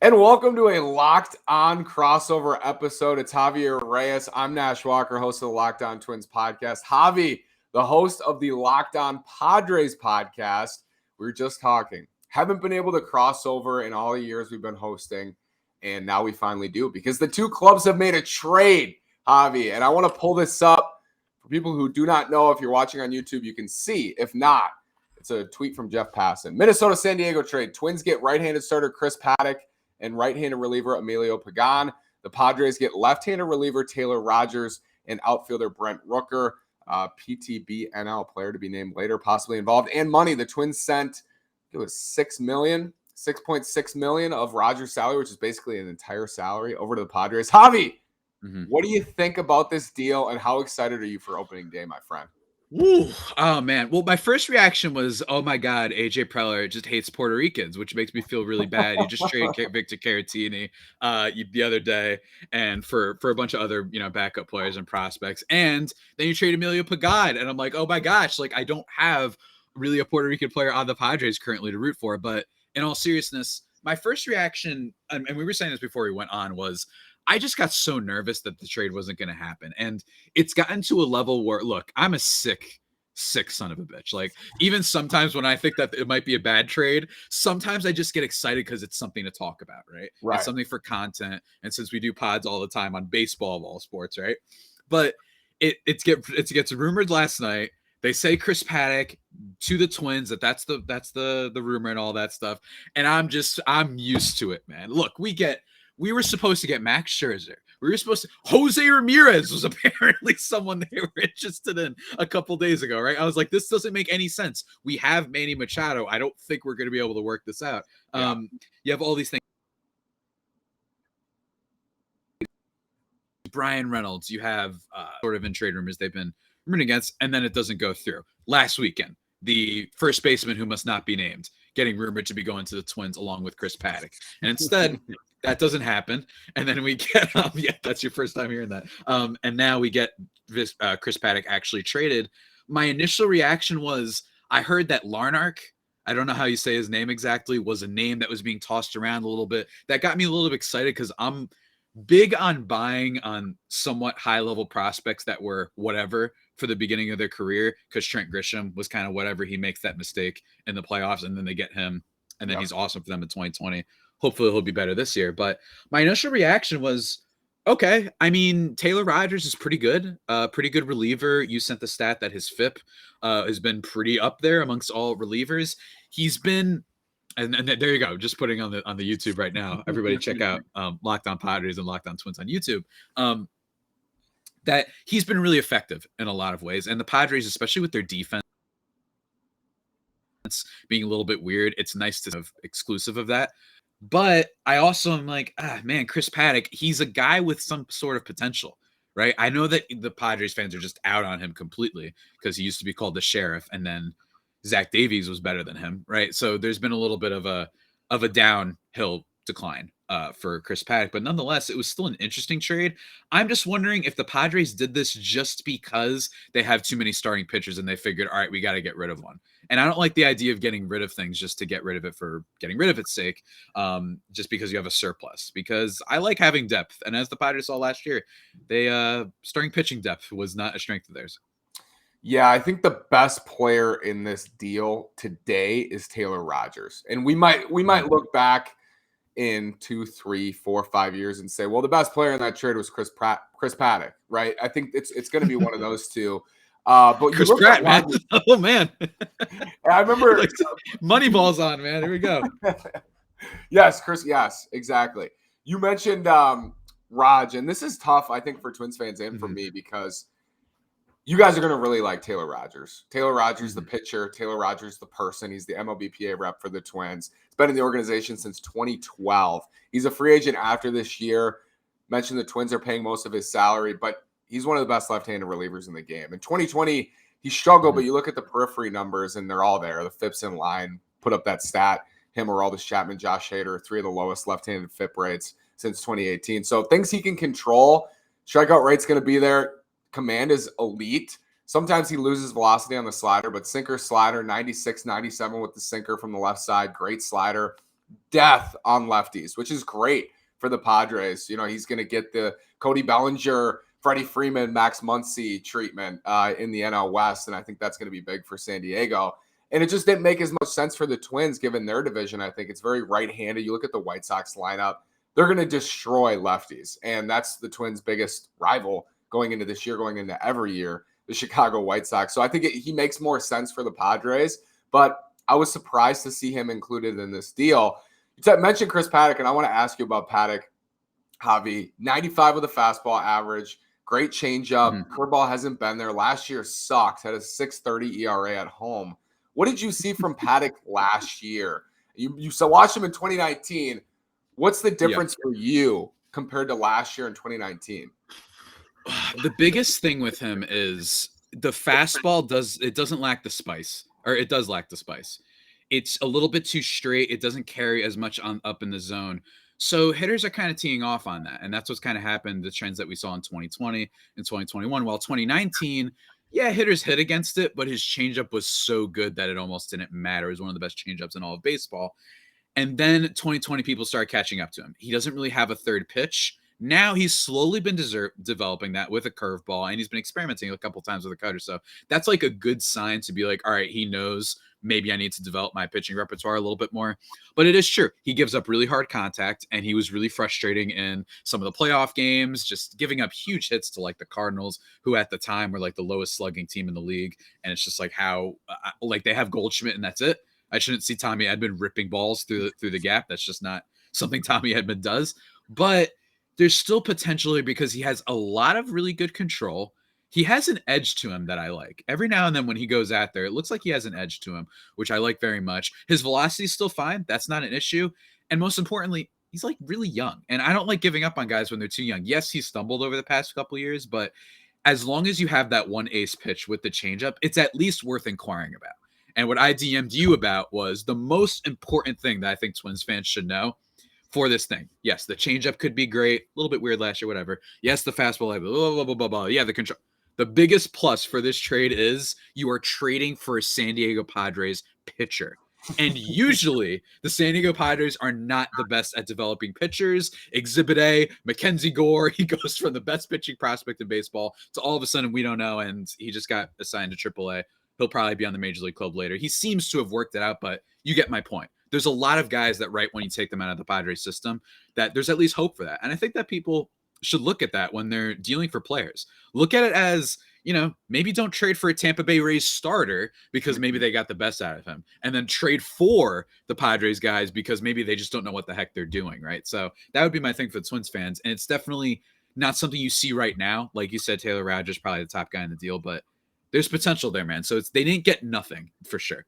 And welcome to a Locked On crossover episode. It's Javier Reyes. I'm Nash Walker, host of the Locked On Twins podcast. Javi, the host of the Locked On Padres podcast. We were just talking. Haven't been able to cross over in all the years we've been hosting, and now we finally do because the two clubs have made a trade, Javi. And I want to pull this up for people who do not know. If you're watching on YouTube, you can see. If not, it's a tweet from Jeff Passan. Minnesota-San Diego trade. Twins get right-handed starter Chris Paddack and right-handed reliever Emilio Pagan. The Padres get left-handed reliever Taylor Rogers and outfielder Brent Rooker, PTBNL player to be named later, possibly involved, and money. The Twins sent, it was $6.6 million of Rogers' salary, which is basically an entire salary, over to the Padres. Javi, what do you think about this deal, and how excited are you for opening day, my friend? Ooh, oh man. Well, my first reaction was, oh my God, AJ Preller just hates Puerto Ricans, which makes me feel really bad. You just traded Victor Caratini the other day, and for a bunch of other backup players and prospects, and then you trade Emilio Pagan, and I'm like, oh my gosh, like I don't have really a Puerto Rican player on the Padres currently to root for. But in all seriousness, my first reaction, and we were saying this before we went on, was I just got so nervous that the trade wasn't going to happen. And it's gotten to a level where, look, I'm a sick son of a bitch. Like, even sometimes when I think that it might be a bad trade, sometimes I just get excited because it's something to talk about, right? It's something for content. And since we do pods all the time on baseball of all sports, right? But it gets rumored last night. They say Chris Paddack to the Twins, that's the rumor and all that stuff. And I'm used to it, man. Look, we were supposed to get Max Scherzer. Jose Ramirez was apparently someone they were interested in a couple days ago, right? I was like, this doesn't make any sense. We have Manny Machado. I don't think we're going to be able to work this out. Yeah. You have all these things. Brian Reynolds, you have sort of in trade rumors they've been rumored against, and then it doesn't go through. Last weekend, the first baseman who must not be named getting rumored to be going to the Twins along with Chris Paddack. And instead, that doesn't happen. And then we get, that's your first time hearing that. And now we get this Chris Paddack actually traded. My initial reaction was, I heard that Larnach, I don't know how you say his name exactly, was a name that was being tossed around a little bit. That got me a little bit excited because I'm big on buying on somewhat high-level prospects that were whatever for the beginning of their career, because Trent Grisham was kind of whatever. He makes that mistake in the playoffs, and then they get him, and then he's awesome for them in 2020. Hopefully he'll be better this year. But my initial reaction was, okay. I mean, Taylor Rogers is pretty good reliever. You sent the stat that his FIP has been pretty up there amongst all relievers. He's been, and there you go, just putting on the YouTube right now. Everybody check out Locked On Padres and Locked On Twins on YouTube. That he's been really effective in a lot of ways. And the Padres, especially with their defense being a little bit weird, it's nice to have exclusive of that. But I also am like, man, Chris Paddack, he's a guy with some sort of potential, right? I know that the Padres fans are just out on him completely because he used to be called the Sheriff, and then Zach Davies was better than him, right? So there's been a little bit of a downhill decline for Chris Paddack, but nonetheless, it was still an interesting trade. I'm just wondering if the Padres did this just because they have too many starting pitchers and they figured, all right, we got to get rid of one. And I don't like the idea of getting rid of things just to get rid of it for getting rid of its sake, just because you have a surplus, because I like having depth. And as the Padres saw last year, they starting pitching depth was not a strength of theirs. Yeah, I think the best player in this deal today is Taylor Rogers. And we might look back in 2, 3, 4, 5 years and say, well, the best player in that trade was Chris Paddack, right? I think it's going to be one of those two. But Chris Pratt, man. Oh man. I remember like, Moneyball's on, man. Here we go. Yes, Chris. Yes, exactly. You mentioned Raj, and this is tough, I think, for Twins fans and for me, because you guys are going to really like Taylor Rogers. Taylor Rogers, the pitcher. Taylor Rogers, the person. He's the MLBPA rep for the Twins. He's been in the organization since 2012. He's a free agent after this year. Mentioned the Twins are paying most of his salary, but he's one of the best left-handed relievers in the game. In 2020, he struggled, but you look at the periphery numbers, and they're all there. The FIP's in line. Put up that stat. Him, Aroldis Chapman, Josh Hader, 3 of the lowest left-handed FIP rates since 2018. So things he can control. Strikeout rate's going to be there. Command is elite. Sometimes he loses velocity on the slider, but sinker, slider, 96, 97 with the sinker from the left side. Great slider. death on lefties, which is great for the Padres. You know, he's going to get the Cody Bellinger, Freddie Freeman, Max Muncy treatment in the NL West, and I think that's going to be big for San Diego. And it just didn't make as much sense for the Twins given their division. I think it's very right-handed. You look at the White Sox lineup, they're going to destroy lefties, and that's the Twins' biggest rival going into this year, going into every year, the Chicago White Sox. So I think he makes more sense for the Padres, but I was surprised to see him included in this deal. You mentioned Chris Paddack, and I want to ask you about Paddack, Javi. 95 with a fastball average, great changeup. Curveball hasn't been there. Last year sucked, had a 6.30 ERA at home. What did you see from Paddack last year? You watched him in 2019. What's the difference for you compared to last year in 2019? The biggest thing with him is the fastball doesn't lack the spice, or it does lack the spice. It's a little bit too straight. It doesn't carry as much up in the zone. So hitters are kind of teeing off on that. And that's what's kind of happened, the trends that we saw in 2020 and 2021. While 2019, hitters hit against it, but his changeup was so good that it almost didn't matter. It was one of the best changeups in all of baseball. And then 2020, people started catching up to him. He doesn't really have a third pitch. Now he's slowly been developing that with a curveball, and he's been experimenting a couple times with a cutter. So that's like a good sign to be like, all right, he knows maybe I need to develop my pitching repertoire a little bit more. But it is true. He gives up really hard contact, and he was really frustrating in some of the playoff games, just giving up huge hits to like the Cardinals, who at the time were like the lowest slugging team in the league. And it's just like how like they have Goldschmidt and that's it. I shouldn't see Tommy Edman ripping balls through the gap. That's just not something Tommy Edman does. But there's still potentially, because he has a lot of really good control. He has an edge to him that I like. Every now and then when he goes out there, it looks like he has an edge to him, which I like very much. His velocity is still fine. That's not an issue. And most importantly, he's like really young. And I don't like giving up on guys when they're too young. Yes, he's stumbled over the past couple of years, but as long as you have that one ace pitch with the changeup, it's at least worth inquiring about. And what I DM'd you about was the most important thing that I think Twins fans should know for this thing. Yes, the changeup could be great. A little bit weird last year, whatever. Yes, the fastball, blah, blah, blah, blah, blah. Yeah, the control. The biggest plus for this trade is you are trading for a San Diego Padres pitcher. And usually the San Diego Padres are not the best at developing pitchers. Exhibit A, Mackenzie Gore, he goes from the best pitching prospect in baseball to all of a sudden we don't know, and he just got assigned to AAA. He'll probably be on the Major League Club later. He seems to have worked it out, but you get my point. There's a lot of guys that right when you take them out of the Padres system, that there's at least hope for that. And I think that people should look at that when they're dealing for players. Look at it as, maybe don't trade for a Tampa Bay Rays starter because maybe they got the best out of him, and then trade for the Padres guys because maybe they just don't know what the heck they're doing, right? So that would be my thing for the Twins fans. And it's definitely not something you see right now. Like you said, Taylor Rogers probably the top guy in the deal, but there's potential there, man. So they didn't get nothing for sure.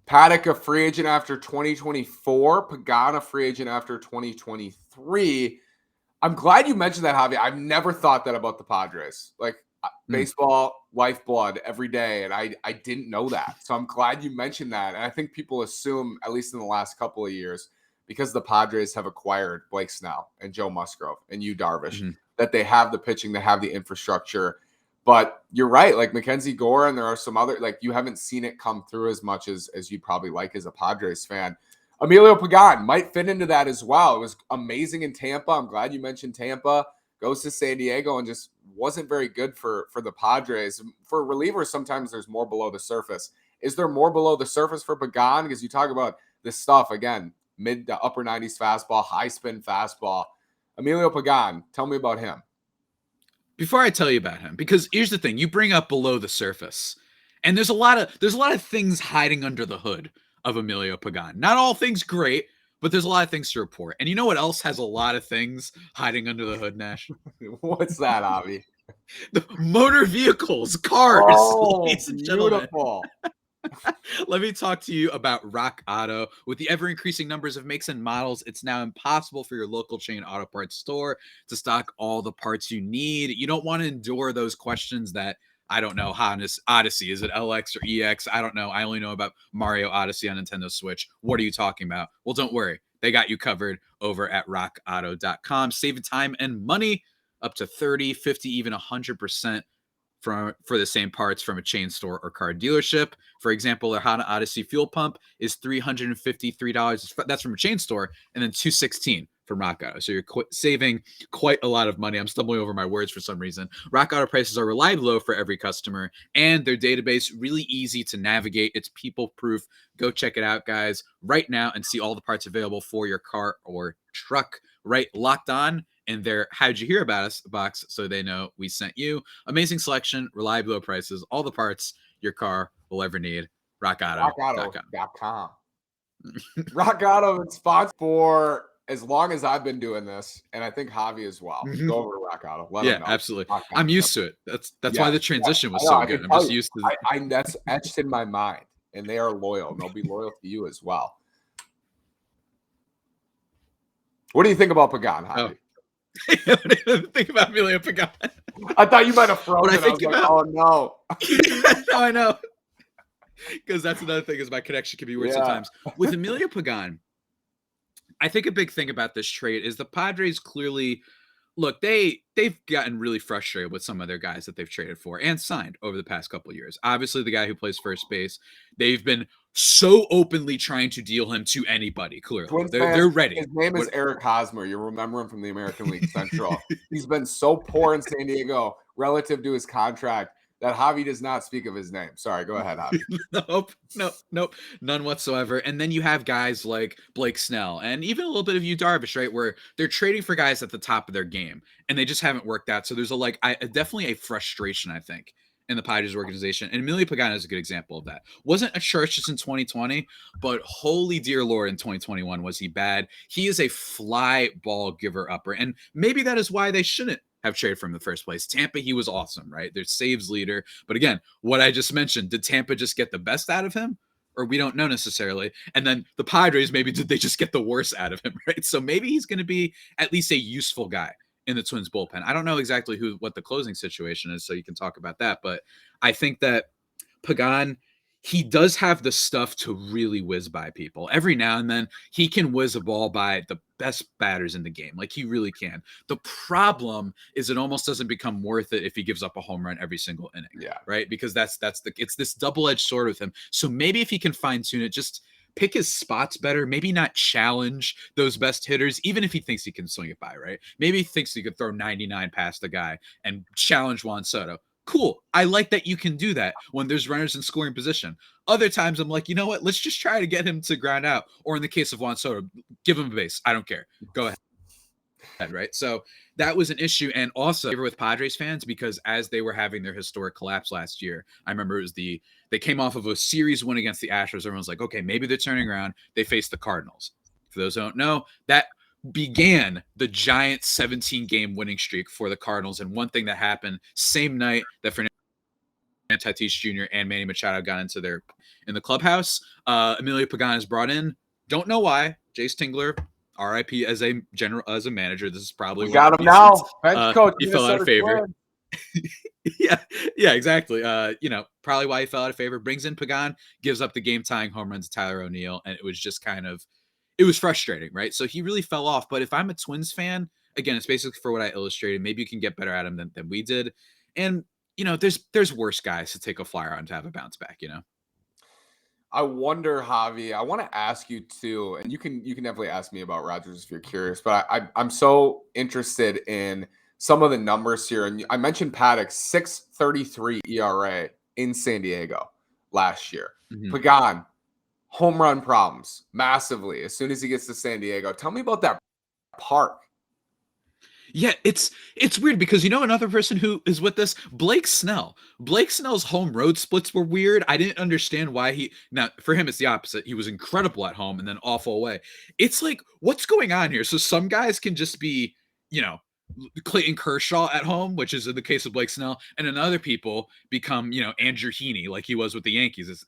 Paddack, a free agent after 2024. Pagan, a free agent after 2023. I'm glad you mentioned that, Javi. I've never thought that about the Padres. Like baseball, lifeblood every day. And I didn't know that. So I'm glad you mentioned that. And I think people assume, at least in the last couple of years, because the Padres have acquired Blake Snell and Joe Musgrove and Yu Darvish, that they have the pitching, they have the infrastructure. But you're right, like Mackenzie Gore, and there are some other, like you haven't seen it come through as much as you'd probably like as a Padres fan. Emilio Pagan might fit into that as well. It was amazing in Tampa. I'm glad you mentioned Tampa. Goes to San Diego and just wasn't very good for the Padres. For relievers, sometimes there's more below the surface. Is there more below the surface for Pagan? Because you talk about this stuff, again, mid to upper 90s fastball, high spin fastball. Emilio Pagan, tell me about him. Before I tell you about him, because here's the thing, you bring up below the surface, and there's a lot of things hiding under the hood of Emilio Pagan. Not all things great, but there's a lot of things to report. And you know what else has a lot of things hiding under the hood, Nash? What's that, Javi? The motor vehicles, cars, ladies and beautiful. Let me talk to you about Rock Auto. With the ever-increasing numbers of makes and models, it's now impossible for your local chain auto parts store to stock all the parts you need. You don't want to endure those questions that, I don't know, Honda's Odyssey, is it LX or EX? I don't know. I only know about Mario Odyssey on Nintendo Switch. What are you talking about? Well, don't worry. They got you covered over at rockauto.com. Saving time and money up to 30, 50, even 100% for the same parts from a chain store or car dealership. For example, their Honda Odyssey fuel pump is $353. That's from a chain store, and then $216 from Rock Auto. So you're saving quite a lot of money. I'm stumbling over my words for some reason. Rock Auto prices are reliably low for every customer, and their database really easy to navigate. It's people-proof. Go check it out, guys, right now and see all the parts available for your car or truck. Right, Locked On in their How'd You Hear About Us box, so they know we sent you. Amazing selection, reliable low prices, all the parts your car will ever need. RockAuto.com. Rock Auto is sponsored for as long as I've been doing this, and I think Javi as well. Go over to Rock Auto. Let them know. Absolutely. I'm used to it. That's why the transition was so good. I'm just used to it. That's etched in my mind, and they are loyal. And they'll be loyal to you as well. What do you think about Pagan, Javi? Think about Emilio Pagan. I thought you might have frozen. I was like, oh no. No, I know. Because that's another thing is my connection can be weird sometimes. With Emilio Pagan, I think a big thing about this trade is the Padres clearly look, they've gotten really frustrated with some of their guys that they've traded for and signed over the past couple of years. Obviously, the guy who plays first base, they've been so openly trying to deal him to anybody. Clearly, they're ready. His name is Eric Hosmer. You remember him from the American League Central. He's been so poor in San Diego relative to his contract that Javi does not speak of his name. Sorry, go ahead, Javi. Nope, none whatsoever. And then you have guys like Blake Snell and even a little bit of Yu Darvish, right, where they're trading for guys at the top of their game and they just haven't worked out. So there's definitely a frustration, I think, in the Padres organization. And Emilio Pagan is a good example of that. Wasn't atrocious in 2020, but holy dear Lord, in 2021 was he bad. He is a fly ball giver upper, and maybe that is why they shouldn't have traded from the first place. Tampa, he was awesome, right? Their saves leader. But again, what I just mentioned, did Tampa just get the best out of him? Or we don't know necessarily. And then the Padres, maybe did they just get the worst out of him, right? So maybe he's going to be at least a useful guy in the Twins bullpen. I don't know exactly what the closing situation is, so you can talk about that. But I think that Pagan, he does have the stuff to really whiz by people. Every now and then, he can whiz a ball by the best batters in the game. Like, he really can. The problem is it almost doesn't become worth it if he gives up a home run every single inning. Yeah. Right? Because it's this double-edged sword with him. So maybe if he can fine-tune it, just pick his spots better, maybe not challenge those best hitters, even if he thinks he can swing it by, right? Maybe he thinks he could throw 99 past the guy and challenge Juan Soto. Cool. I like that you can do that when there's runners in scoring position. Other times I'm like, you know what? Let's just try to get him to ground out. Or in the case of Juan Soto, give him a base. I don't care. Go ahead. Right. So that was an issue. And also with Padres fans, because as they were having their historic collapse last year, I remember it was they came off of a series win against the Astros. Everyone's like, okay, maybe they're turning around. They faced the Cardinals. For those who don't know, that began the giant 17-game winning streak for the Cardinals. And one thing that happened same night that Fernando Tatis Jr. and Manny Machado got in the clubhouse, Emilio Pagan is brought in. Don't know why. Jace Tingler, RIP as a manager. This is probably we got him now. Bench coach. He fell out of favor. yeah, exactly. Probably why he fell out of favor. Brings in Pagan, gives up the game-tying home run to Tyler O'Neill, and it was just it was frustrating, right? So he really fell off. But if I'm a Twins fan, again, it's basically for what I illustrated. Maybe you can get better at him than we did. And, there's worse guys to take a flyer on to have a bounce back, I wonder, Javi, I want to ask you too, and you can definitely ask me about Rodgers if you're curious, but I'm so interested in some of the numbers here. And I mentioned Paddack, 6.33 ERA in San Diego last year. Mm-hmm. Pagan, home run problems massively as soon as he gets to San Diego. Tell me about that park. Yeah, it's weird because another person who is with this, Blake Snell. Blake Snell's home road splits were weird. I didn't understand why now for him it's the opposite. He was incredible at home and then awful away. It's like, what's going on here? So some guys can just be, Clayton Kershaw at home, which is in the case of Blake Snell, and then other people become, Andrew Heaney like he was with the Yankees. It's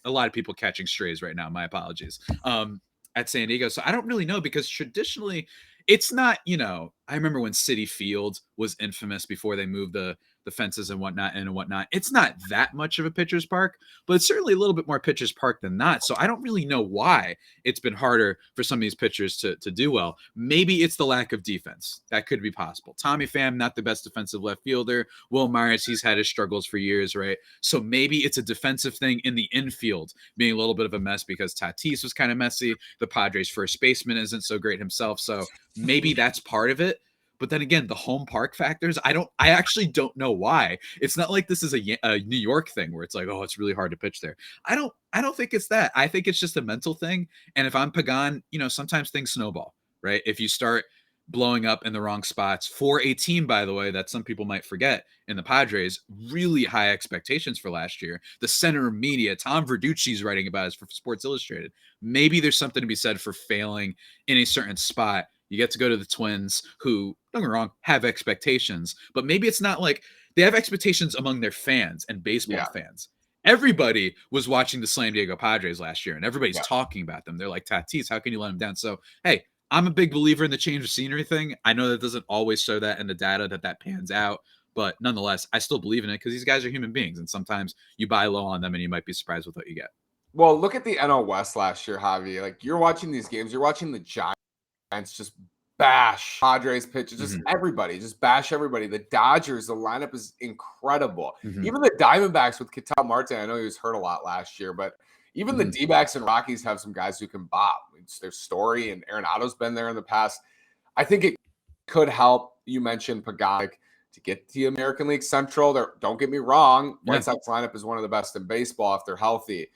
a lot of people catching strays right now. My apologies. At San Diego. So I don't really know because traditionally it's not, I remember when Citi Field was infamous before they moved the the fences and whatnot. It's not that much of a pitcher's park, but it's certainly a little bit more pitcher's park than not. So I don't really know why it's been harder for some of these pitchers to do well. Maybe it's the lack of defense. That could be possible. Tommy Pham, not the best defensive left fielder. Will Myers, he's had his struggles for years, right? So maybe it's a defensive thing in the infield being a little bit of a mess because Tatis was kind of messy. The Padres' first baseman isn't so great himself. So maybe that's part of it. But then again, the home park factors, I actually don't know why. It's not like this is a New York thing where it's like, oh, it's really hard to pitch there. I don't think it's that. I think it's just a mental thing. And if I'm Pagan, sometimes things snowball, right? If you start blowing up in the wrong spots for a team, by the way, that some people might forget in the Padres, really high expectations for last year. The center of media, Tom Verducci's writing about it for Sports Illustrated. Maybe there's something to be said for failing in a certain spot. You get to go to the Twins, who, don't get me wrong, have expectations, but maybe it's not like they have expectations among their fans and baseball fans. Everybody was watching the San Diego Padres last year, and everybody's talking about them. They're like, Tatis, how can you let them down? So, hey, I'm a big believer in the change of scenery thing. I know that doesn't always show that in the data that pans out, but nonetheless, I still believe in it because these guys are human beings, and sometimes you buy low on them, and you might be surprised with what you get. Well, look at the NL West last year, Javi. Like, you're watching these games, you're watching the Giants just bash Padres pitches, just everybody, just bash everybody. The Dodgers, the lineup is incredible. Even the Diamondbacks with Ketel Marte, I know he was hurt a lot last year, but even the D-backs and Rockies have some guys who can bop. It's their story, and Arenado's been there in the past. I think it could help. You mentioned Paddack to get the American League Central. Don't get me wrong, White Sox lineup is one of the best in baseball if they're healthy.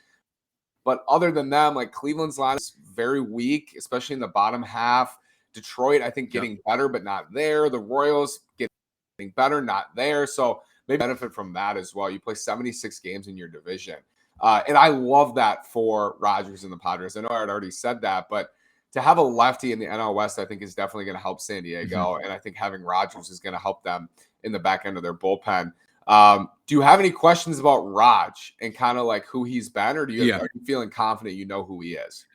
But other than them, like Cleveland's line is very weak, especially in the bottom half. Detroit, I think, getting better, but not there. The Royals getting better, not there. So maybe benefit from that as well. You play 76 games in your division. And I love that for Rogers and the Padres. I know I had already said that, but to have a lefty in the NL West, I think is definitely going to help San Diego. And I think having Rogers is going to help them in the back end of their bullpen. Do you have any questions about Raj and kind of like who he's been, or are you feeling confident you know who he is?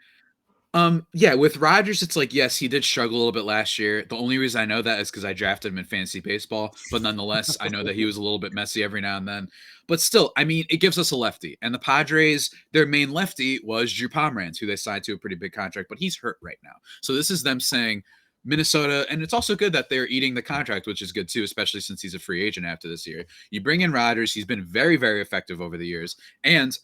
With Rogers, it's like, yes, he did struggle a little bit last year. The only reason I know that is because I drafted him in fantasy baseball, but nonetheless, I know that he was a little bit messy every now and then. But still, I mean, it gives us a lefty. And the Padres, their main lefty was Drew Pomeranz, who they signed to a pretty big contract, but he's hurt right now. So this is them saying Minnesota, and it's also good that they're eating the contract, which is good too, especially since he's a free agent after this year. You bring in Rogers, he's been very, very effective over the years. And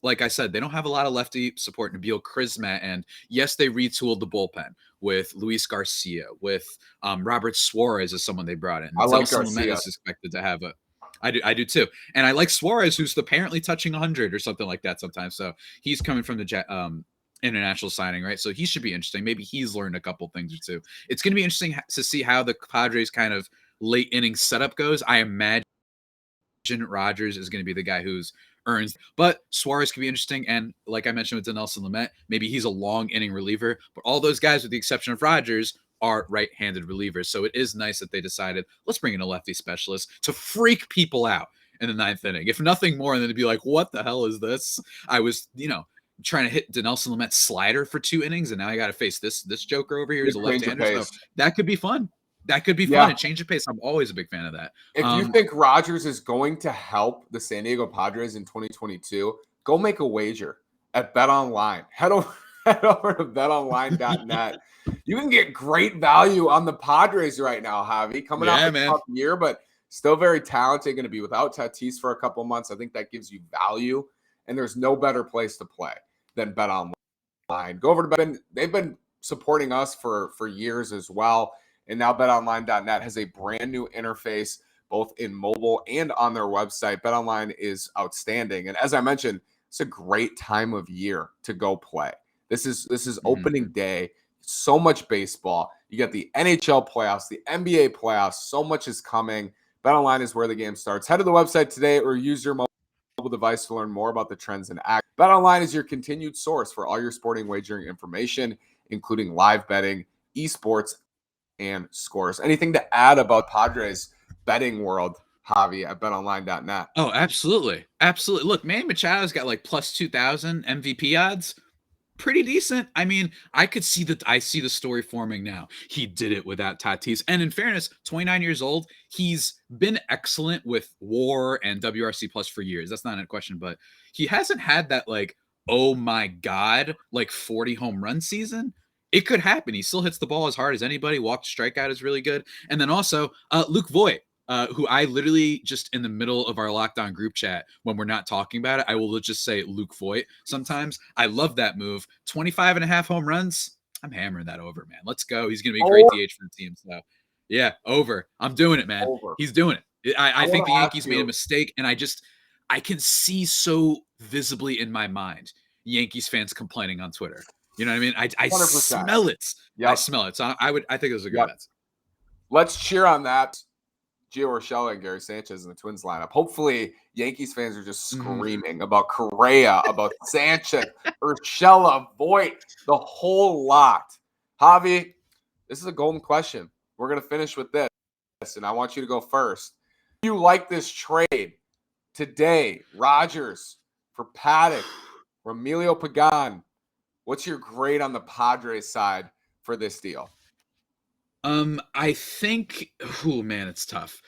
like I said, they don't have a lot of lefty support. Nabil Crismatt, and yes, they retooled the bullpen with Luis Garcia, with Robert Suarez is someone they brought in. I like Garcia. Is expected to have I do too, and I like Suarez, who's apparently touching 100 or something like that sometimes. So he's coming from the international signing, right? So he should be interesting. Maybe he's learned a couple things or two. It's going to be interesting to see how the Padres kind of late inning setup goes. I imagine Rogers is going to be the guy who's earns, but Suarez could be interesting. And like I mentioned with Dinelson Lamet, maybe he's a long inning reliever, but all those guys, with the exception of Rogers, are right-handed relievers. So it is nice that they decided, let's bring in a lefty specialist to freak people out in the ninth inning. If nothing more than to be like, what the hell is this? I was, trying to hit Dinelson Lamet's slider for 2 innings, and now I got to face this joker over here who's a left-hander. So that could be fun. That could be fun. And change of pace. I'm always a big fan of that. If you think Rogers is going to help the San Diego Padres in 2022, go make a wager at BetOnline. Head over to betonline.net. You can get great value on the Padres right now, Javi. Coming off a tough year, but still very talented. Going to be without Tatis for a couple months. I think that gives you value, and there's no better place to play than BetOnline. Go over to Bet. They've been supporting us for years as well. And now betonline.net has a brand new interface, both in mobile and on their website. BetOnline is outstanding. And as I mentioned, it's a great time of year to go play. This is opening day. So much baseball. You got the NHL playoffs, the NBA playoffs. So much is coming. BetOnline is where the game starts. Head to the website today or use your mobile device to learn more about the trends and act. BetOnline is your continued source for all your sporting wagering information, including live betting, esports, and scores. Anything to add about Padres betting world, Javi, at betonline.net? Oh, absolutely. Absolutely. Look, Manny Machado's got like plus 2,000 MVP odds. pretty decent. I mean, I see the story forming now. He did it without Tatis. And in fairness, 29 years old, he's been excellent with WAR and WRC plus for years. That's not a question, but he hasn't had that like, oh my God, like 40 home run season. It could happen. He still hits the ball as hard as anybody. Walk to strikeout is really good. And then also Luke Voit, who I literally just in the middle of our lockdown group chat, when we're not talking about it, I will just say Luke Voit sometimes. I love that move. 25 and a half home runs. I'm hammering that over, man. Let's go. He's going to be a great DH for the team. So, yeah, over. I'm doing it, man. Over. He's doing it. I think the Yankees made a you. mistake, and I can see so visibly in my mind Yankees fans complaining on Twitter. You know what I mean? I smell it. Yep. I smell it. So I think it was a good bet. Let's cheer on that. Gio Urshela and Gary Sanchez in the Twins lineup. Hopefully, Yankees fans are just screaming about Correa, about Sanchez, Urshela, Voit, the whole lot. Javi, this is a golden question. We're going to finish with this, and I want you to go first. Do you like this trade today? Rogers for Paddack, for Emilio Pagan. What's your grade on the Padres side for this deal? I think, oh man, it's tough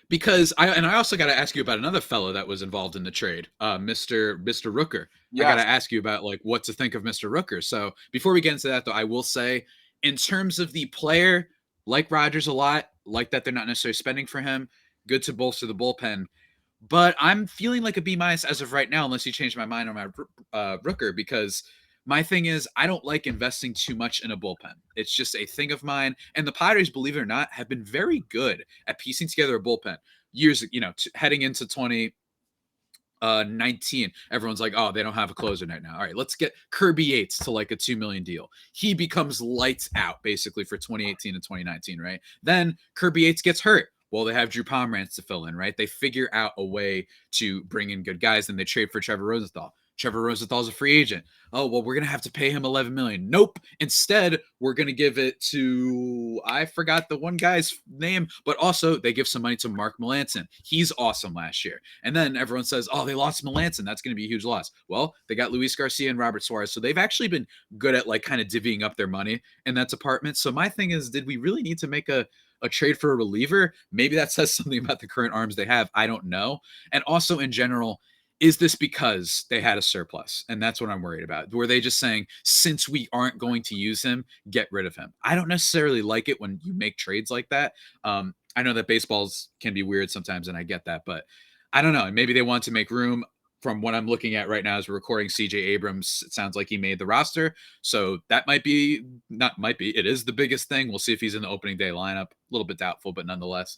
because I also got to ask you about another fellow that was involved in the trade, Mr. Rooker. Yes. I got to ask you about like what to think of Mr. Rooker. So before we get into that, though, I will say in terms of the player, like Rogers a lot, like that they're not necessarily spending for him. Good to bolster the bullpen, but I'm feeling like a B- as of right now, unless you change my mind on my Rooker because. My thing is, I don't like investing too much in a bullpen. It's just a thing of mine. And the Padres, believe it or not, have been very good at piecing together a bullpen. Years, heading into 2019, everyone's like, oh, they don't have a closer right now. All right, let's get Kirby Yates to like a $2 million deal. He becomes lights out basically for 2018 and 2019, right? Then Kirby Yates gets hurt. Well, they have Drew Pomeranz to fill in, right? They figure out a way to bring in good guys, and they trade for Trevor Rosenthal. Trevor Rosenthal's a free agent. Oh, well, we're going to have to pay him $11 million. Nope. Instead, we're going to give it to, I forgot the one guy's name, but also they give some money to Mark Melancon. He's awesome last year. And then everyone says, oh, they lost Melancon. That's going to be a huge loss. Well, they got Luis Garcia and Robert Suarez. So they've actually been good at like kind of divvying up their money in that department. So my thing is, did we really need to make a trade for a reliever? Maybe that says something about the current arms they have. I don't know. And also in general, is this because they had a surplus? And that's what I'm worried about. Were they just saying, since we aren't going to use him, get rid of him? I don't necessarily like it when you make trades like that. I know that baseballs can be weird sometimes, and I get that, but I don't know. Maybe they want to make room. From what I'm looking at right now as we're recording, CJ Abrams, it sounds like he made the roster. So that it is the biggest thing. We'll see if he's in the opening day lineup. A little bit doubtful, but nonetheless.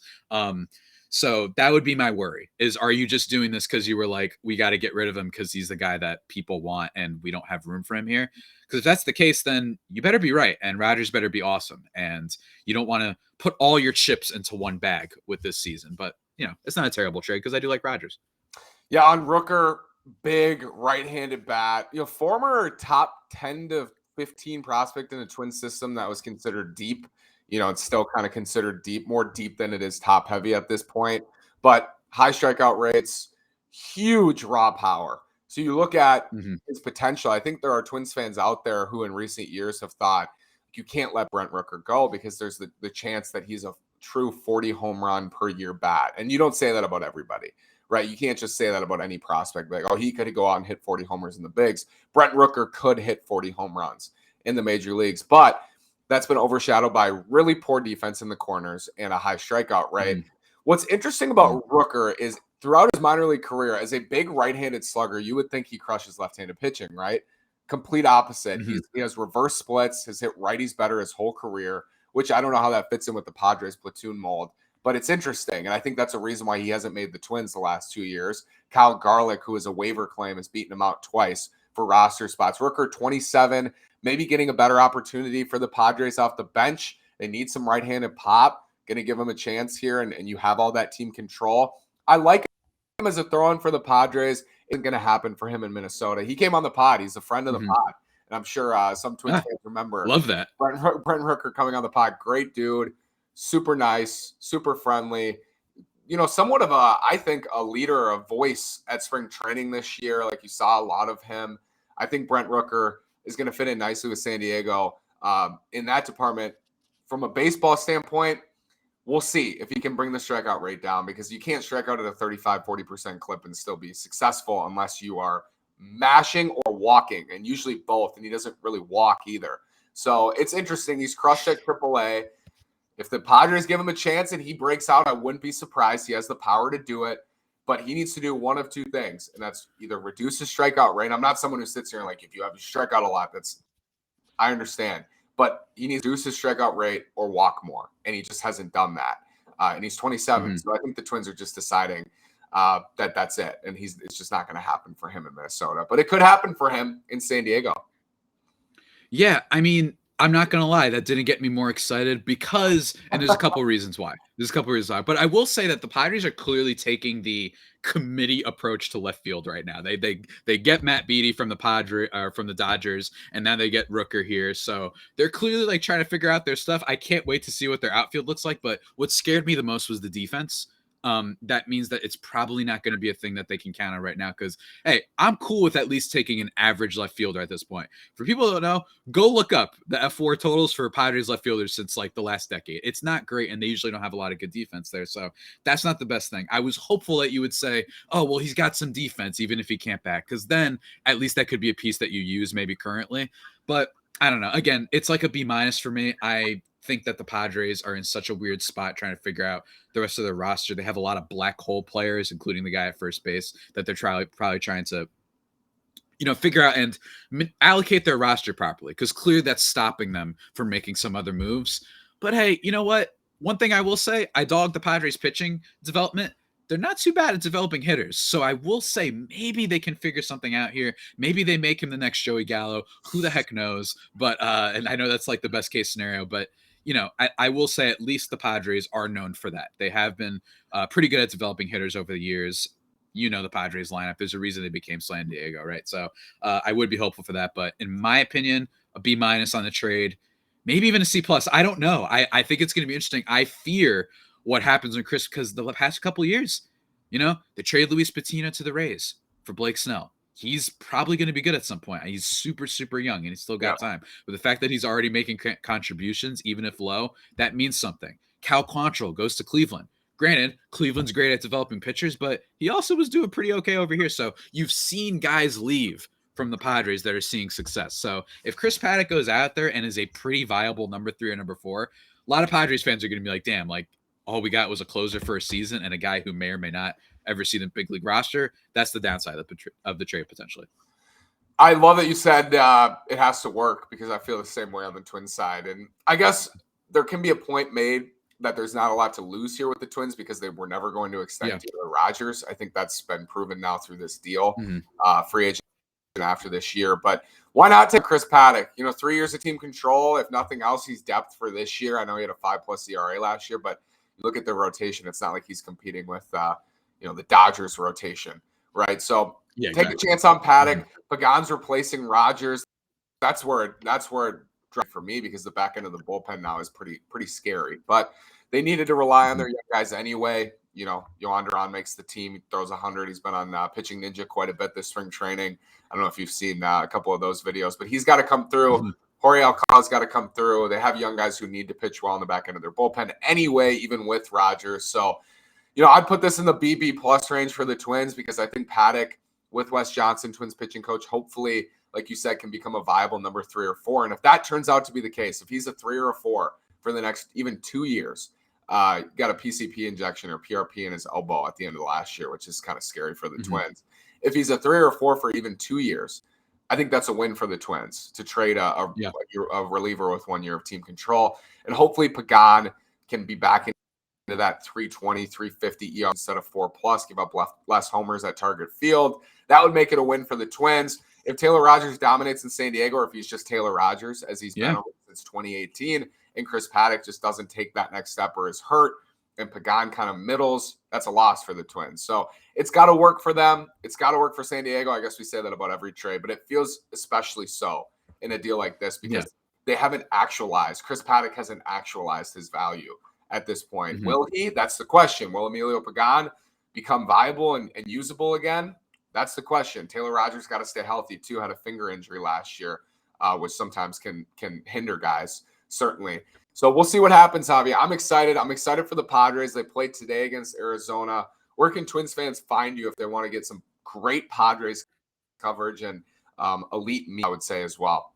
So that would be my worry is, are you just doing this because you were like, we got to get rid of him because he's the guy that people want and we don't have room for him here? Because if that's the case, then you better be right. And Rodgers better be awesome. And you don't want to put all your chips into one bag with this season. But, it's not a terrible trade because I do like Rodgers. Yeah, on Rooker, big right-handed bat. Former top 10 to 15 prospect in the Twins system that was considered deep. It's still kind of considered deep, more deep than it is top heavy at this point. But high strikeout rates, huge raw power. So you look at his potential. I think there are Twins fans out there who in recent years have thought you can't let Brent Rooker go because there's the chance that he's a true 40 home run per year bat. And you don't say that about everybody, right? You can't just say that about any prospect. Like, oh, he could go out and hit 40 homers in the bigs. Brent Rooker could hit 40 home runs in the major leagues. But that's been overshadowed by really poor defense in the corners and a high strikeout rate. What's interesting about Rooker is throughout his minor league career, as a big right-handed slugger, you would think he crushes left-handed pitching, right? Complete opposite. He has reverse splits, has hit righties better his whole career, which I don't know how that fits in with the Padres platoon mold, but it's interesting. And I think that's a reason why he hasn't made the Twins the last 2 years. Kyle Garlick, who is a waiver claim, has beaten him out twice for roster spots. Rooker, 27, maybe getting a better opportunity for the Padres off the bench. They need some right-handed pop. Going to give him a chance here, and you have all that team control. I like him as a throw-in for the Padres. Isn't going to happen for him in Minnesota. He came on the pod. He's a friend of the pod, and I'm sure some Twins fans remember. Love that. Brent Rooker coming on the pod. Great dude, super nice, super friendly. Somewhat of I think a leader, a voice at spring training this year. Like you saw a lot of him. I think Brent Rooker is going to fit in nicely with San Diego in that department. From a baseball standpoint, we'll see if he can bring the strikeout rate down, because you can't strike out at a 35-40% clip and still be successful unless you are mashing or walking, and usually both, and he doesn't really walk either. So it's interesting. He's crushed at AAA. If the Padres give him a chance and he breaks out, I wouldn't be surprised. He has the power to do it, but he needs to do one of two things, and that's either reduce his strikeout rate. I'm not someone who sits here and like, if you have to strike out a lot, I understand. But he needs to reduce his strikeout rate or walk more, and he just hasn't done that. And he's 27, so I think the Twins are just deciding that that's it, and it's just not going to happen for him in Minnesota. But it could happen for him in San Diego. Yeah, I mean, I'm not going to lie, that didn't get me more excited because, and there's a couple reasons why. But I will say that the Padres are clearly taking the committee approach to left field right now. They get Matt Beatty from the Dodgers, and now they get Rooker here. So they're clearly like trying to figure out their stuff. I can't wait to see what their outfield looks like. But what scared me the most was the defense. That means that it's probably not going to be a thing that they can count on right now, because, hey, I'm cool with at least taking an average left fielder at this point. For people who don't know, go look up the F4 totals for Padres left fielders since like the last decade. It's not great, and they usually don't have a lot of good defense there, so that's not the best thing. I was hopeful that you would say, oh, well, he's got some defense even if he can't bat, because then at least that could be a piece that you use maybe currently. But I don't know. Again, it's like a B- for me. I think that the Padres are in such a weird spot trying to figure out the rest of their roster. They have a lot of black hole players, including the guy at first base, that they're probably trying to, figure out and allocate their roster properly, because clearly that's stopping them from making some other moves. But hey, you know what? One thing I will say, I dog the Padres pitching development. They're not too bad at developing hitters. So I will say maybe they can figure something out here. Maybe they make him the next Joey Gallo. Who the heck knows? But and I know that's like the best case scenario, but I will say at least the Padres are known for that. They have been pretty good at developing hitters over the years. The Padres lineup. There's a reason they became San Diego, right? So I would be hopeful for that. But in my opinion, a B- on the trade, maybe even a C+. I don't know. I think it's going to be interesting. I fear what happens when Chris, because the past couple of years, they trade Luis Patino to the Rays for Blake Snell. He's probably going to be good at some point. He's super, super young, and he's still got time. But the fact that he's already making contributions, even if low, that means something. Cal Quantrill goes to Cleveland. Granted, Cleveland's great at developing pitchers, but he also was doing pretty okay over here. So you've seen guys leave from the Padres that are seeing success. So if Chris Paddack goes out there and is a pretty viable number 3 or number 4, a lot of Padres fans are going to be like, damn, like all we got was a closer for a season and a guy who may or may not ever see the big league roster. That's the downside of the trade potentially. I love that you said it has to work, because I feel the same way on the Twins side. And I guess there can be a point made that there's not a lot to lose here with the Twins, because they were never going to extend Taylor Rogers. I think that's been proven now through this deal, free agent after this year. But why not take Chris Paddack? 3 years of team control. If nothing else, he's depth for this year. I know he had a 5+ ERA last year, but you look at the rotation, it's not like he's competing with the Dodgers rotation, right? So take a chance on Paddack. Pagan's replacing Rogers. That's where it dropped for me, because the back end of the bullpen now is pretty scary. But they needed to rely on their young guys anyway. Yohan Duran makes the team. He throws 100. He's been on Pitching Ninja quite a bit this spring training. I don't know if you've seen a couple of those videos, but he's got to come through. Jorge Alcala's got to come through. They have young guys who need to pitch well in the back end of their bullpen anyway, even with Rogers. So, I'd put this in the BB+ range for the Twins, because I think Paddack, with Wes Johnson, Twins pitching coach, hopefully, like you said, can become a viable number 3 or 4. And if that turns out to be the case, if he's a 3 or a 4 for the next even 2 years, got a PCP injection or PRP in his elbow at the end of the last year, which is kind of scary for the Twins. If he's a 3 or 4 for even 2 years, I think that's a win for the Twins to trade a reliever with 1 year of team control. And hopefully Pagan can be back into that 320, 350 ER instead of 4+, give up less homers at Target Field. That would make it a win for the Twins. If Taylor Rogers dominates in San Diego, or if he's just Taylor Rogers, as he's been since 2018, and Chris Paddack just doesn't take that next step or is hurt, and Pagan kind of middles, that's a loss for the Twins. So it's got to work for them. It's got to work for San Diego. I guess we say that about every trade, but it feels especially so in a deal like this, because they haven't actualized. Chris Paddack hasn't actualized his value at this point. Will he? That's the question. Will Emilio Pagan become viable and usable again? That's the question. Taylor Rogers got to stay healthy too. Had a finger injury last year. which sometimes can hinder guys, certainly. So we'll see what happens, Javi. I'm excited. I'm excited for the Padres. They played today against Arizona. Where can Twins fans find you if they want to get some great Padres coverage and elite me, I would say, as well?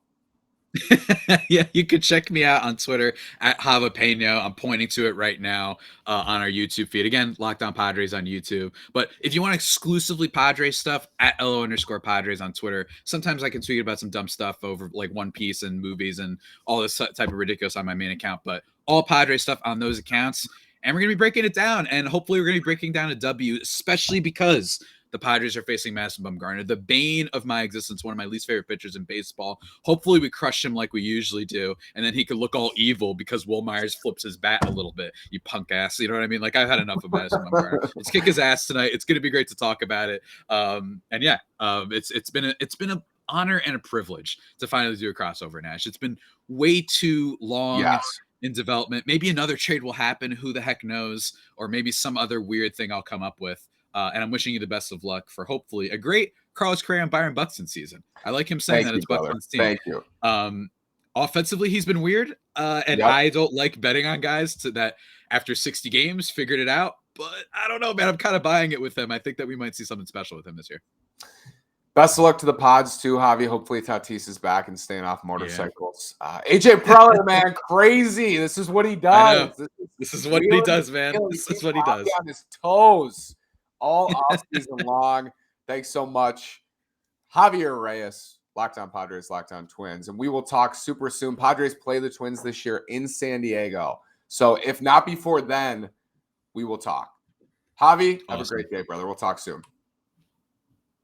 Yeah, you could check me out on Twitter at Javapeno. I'm pointing to it right now on our YouTube feed. Again, Locked On Padres on YouTube. But if you want exclusively Padres stuff, at @LO_Padres on Twitter. Sometimes I can tweet about some dumb stuff over like One Piece and movies and all this type of ridiculous on my main account. But all Padres stuff on those accounts. And we're going to be breaking it down. And hopefully we're going to be breaking down a W, especially because the Padres are facing Madison Bumgarner, the bane of my existence, one of my least favorite pitchers in baseball. Hopefully we crush him like we usually do, and then he could look all evil because Will Myers flips his bat a little bit. You punk ass. You know what I mean? Like, I've had enough of Madison Bumgarner. Let's kick his ass tonight. It's going to be great to talk about it. It's been an honor and a privilege to finally do a crossover, Nash. It's been way too long. In development. Maybe another trade will happen. Who the heck knows? Or maybe some other weird thing I'll come up with. And I'm wishing you the best of luck for hopefully a great Carlos Correa and Byron Buxton season. I like him saying it's Buxton's team. Thank you. Offensively, he's been weird. I don't like betting on guys that after 60 games figured it out. But I don't know, man. I'm kind of buying it with him. I think that we might see something special with him this year. Best of luck to the Pods too, Javi. Hopefully Tatis is back and staying off motorcycles. AJ Preller, man, crazy. This is what he does. This is what he does, man. This is what he does. On his toes all off season long. Thanks so much, Javier Reyes, Locked On Padres, Locked On Twins, and we will talk super soon. Padres play the Twins this year in San Diego, so if not before then, we will talk. Javi, have a great day, brother. We'll talk soon.